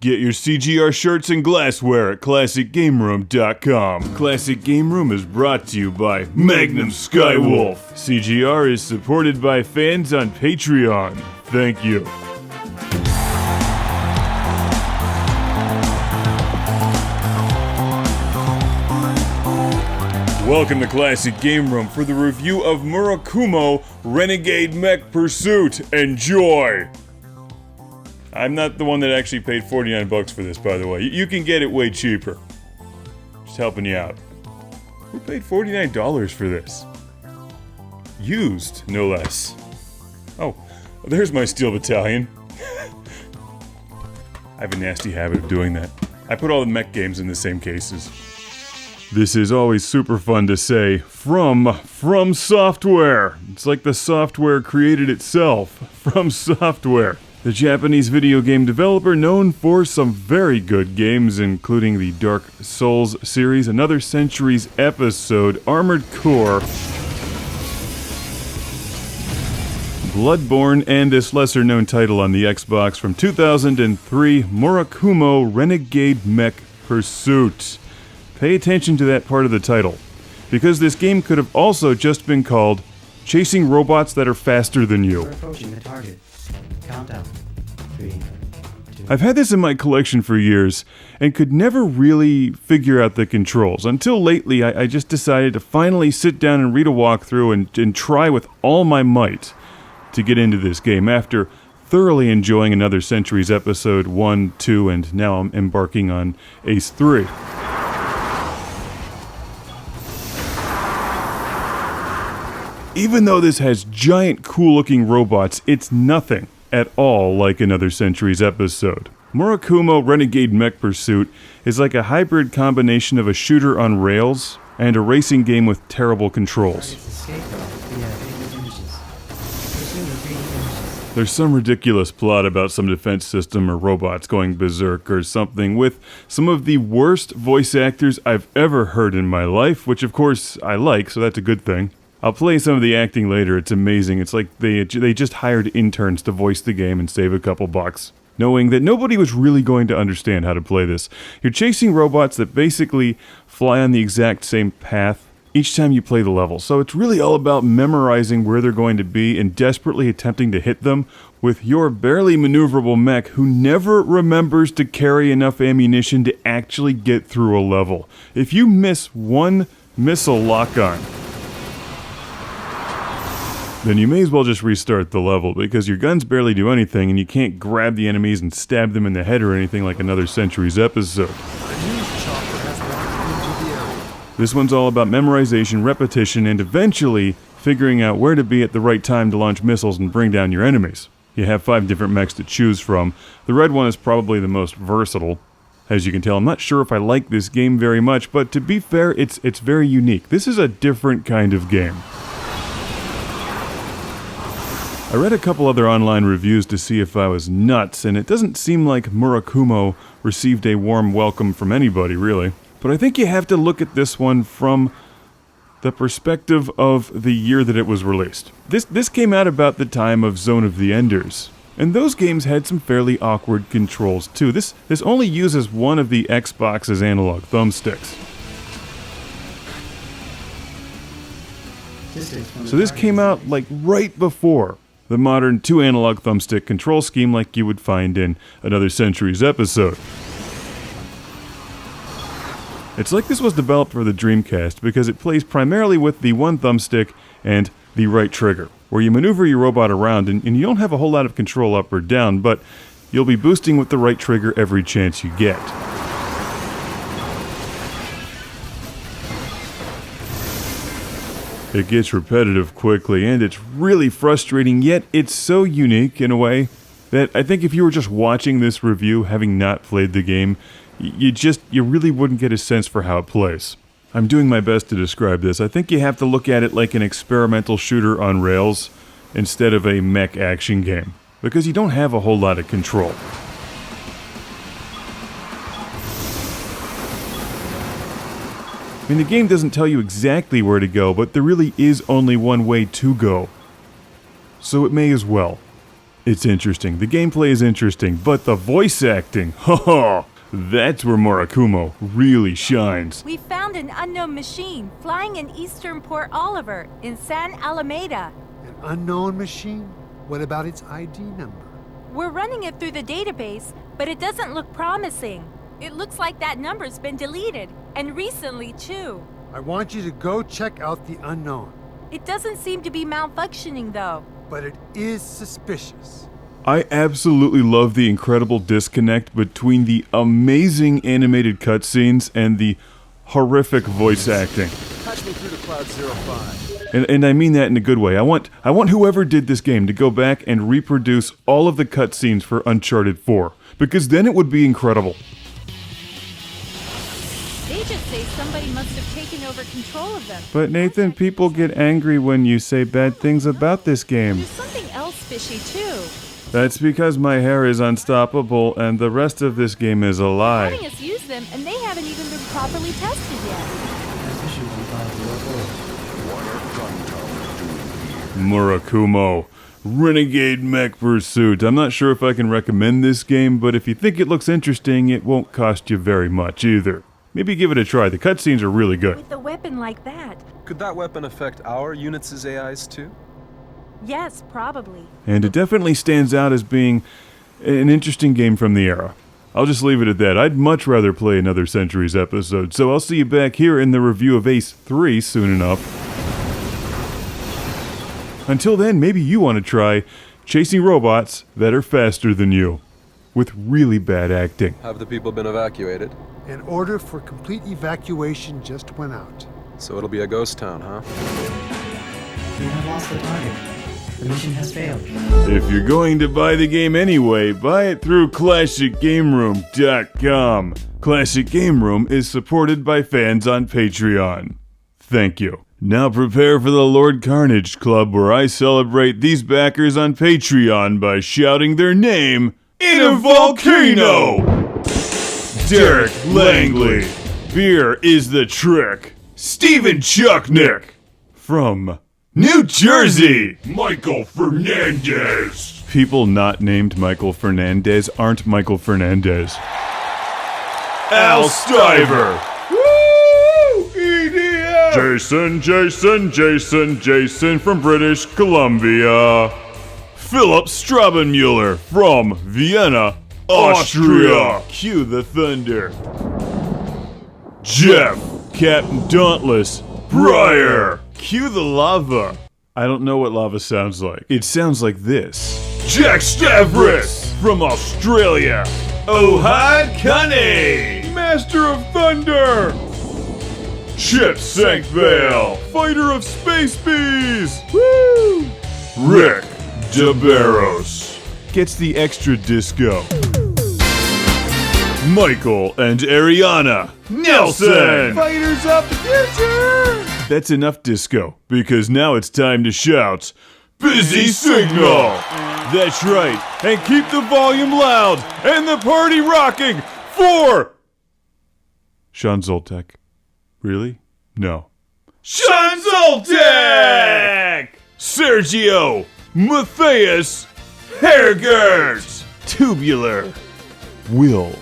Get your CGR shirts and glassware at ClassicGameRoom.com. Classic Game Room is brought to you by Magnum Skywolf. CGR is supported by fans on Patreon. Thank you. Welcome to Classic Game Room for the review of Murakumo Renegade Mech Pursuit. Enjoy! I'm not the one that actually paid 49 bucks for this, by the way. You can get it way cheaper. Just helping you out. Who paid $49 for this? Used, no less. Oh, there's my Steel Battalion. I have a nasty habit of doing that. I put all the mech games in the same cases. This is always super fun to say, From Software. It's like the software created itself. From Software. The Japanese video game developer known for some very good games, including the Dark Souls series, Another Century's Episode, Armored Core, Bloodborne, and this lesser-known title on the Xbox from 2003, Murakumo Renegade Mech Pursuit. Pay attention to that part of the title, because this game could have also just been called Chasing Robots That Are Faster Than You. We're approaching the target. Countdown. 3, 2... I've had this in my collection for years, and could never really figure out the controls. Until lately, I just decided to finally sit down and read a walkthrough and try with all my might to get into this game, after thoroughly enjoying Another Century's Episode 1, 2, and now I'm embarking on Ace 3. Even though this has giant cool-looking robots, it's nothing at all like Another Century's Episode. Murakumo Renegade Mech Pursuit is like a hybrid combination of a shooter on rails and a racing game with terrible controls. There's some ridiculous plot about some defense system or robots going berserk or something, with some of the worst voice actors I've ever heard in my life, which of course I like, so that's a good thing. I'll play some of the acting later. It's amazing. It's like they just hired interns to voice the game and save a couple bucks, knowing that nobody was really going to understand how to play this. You're chasing robots that basically fly on the exact same path each time you play the level, so it's really all about memorizing where they're going to be and desperately attempting to hit them with your barely maneuverable mech who never remembers to carry enough ammunition to actually get through a level. If you miss one missile lock-on, then you may as well just restart the level, because your guns barely do anything and you can't grab the enemies and stab them in the head or anything like Another Century's Episode. This one's all about memorization, repetition, and eventually figuring out where to be at the right time to launch missiles and bring down your enemies. You have 5 different mechs to choose from. The red one is probably the most versatile. As you can tell, I'm not sure if I like this game very much, but to be fair, it's very unique. This is a different kind of game. I read a couple other online reviews to see if I was nuts, and it doesn't seem like Murakumo received a warm welcome from anybody, really. But I think you have to look at this one from the perspective of the year that it was released. This came out about the time of Zone of the Enders, and those games had some fairly awkward controls too. This only uses one of the Xbox's analog thumbsticks. So this came out like right before the modern 2 analog thumbstick control scheme like you would find in Another Century's Episode. It's like this was developed for the Dreamcast because it plays primarily with the 1 thumbstick and the right trigger, where you maneuver your robot around and you don't have a whole lot of control up or down, but you'll be boosting with the right trigger every chance you get. It gets repetitive quickly, and it's really frustrating, yet it's so unique in a way that I think if you were just watching this review, having not played the game, you really wouldn't get a sense for how it plays. I'm doing my best to describe this. I think you have to look at it like an experimental shooter on rails instead of a mech action game, because you don't have a whole lot of control. I mean, the game doesn't tell you exactly where to go, but there really is only one way to go. So it may as well. It's interesting. The gameplay is interesting, but the voice acting, that's where Murakumo really shines. We found an unknown machine flying in eastern Port Oliver in San Alameda. An unknown machine? What about its ID number? We're running it through the database, but it doesn't look promising. It looks like that number's been deleted, and recently too. I want you to go check out the unknown. It doesn't seem to be malfunctioning though. But it is suspicious. I absolutely love the incredible disconnect between the amazing animated cutscenes and the horrific voice acting. Patch me through to Cloud 05. And I mean that in a good way. I want whoever did this game to go back and reproduce all of the cutscenes for Uncharted 4, because then it would be incredible. They just say somebody must have taken over control of them. But Nathan, people get angry when you say bad things about this game. There's something else fishy too. That's because my hair is unstoppable and the rest of this game is a lie. Having us use them, and they haven't even been properly tested yet. Test issue 1504. Murakumo Renegade Mech Pursuit. I'm not sure if I can recommend this game, but if you think it looks interesting, it won't cost you very much either. Maybe give it a try. The cutscenes are really good. With a weapon like that. Could that weapon affect our units' AIs too? Yes, probably. And it definitely stands out as being an interesting game from the era. I'll just leave it at that. I'd much rather play another Centuries episode, so I'll see you back here in the review of Ace 3 soon enough. Until then, maybe you want to try chasing robots that are faster than you, with really bad acting. Have the people been evacuated? An order for complete evacuation just went out. So it'll be a ghost town, huh? We have lost the target. The mission has failed. If you're going to buy the game anyway, buy it through ClassicGameRoom.com. Classic Game Room is supported by fans on Patreon. Thank you. Now prepare for the Lord Carnage Club, where I celebrate these backers on Patreon by shouting their name in a volcano! Derek Langley. Beer is the trick. Steven Chucknick. From New Jersey, Michael Fernandez. People not named Michael Fernandez aren't Michael Fernandez. Al Stiver. Woo! EDM! Jason from British Columbia. Philip Strabenmuller from Vienna, Austria. Cue the thunder. Jeff, Captain Dauntless, Briar. Cue the lava. I don't know what lava sounds like. It sounds like this. Jack Stavris from Australia. Ohad Kane, Master of Thunder. Chip Sankvale, Fighter of Space Bees. Woo! Rick DeBarros gets the extra disco. Michael and Ariana Nelson, Fighters of the Future. That's enough disco, because now it's time to shout, Busy Signal! That's right, and keep the volume loud and the party rocking for Sean Zoltek. Really? No. Sean Zoltek! Sergio Matthias Hergert! Tubular. Will.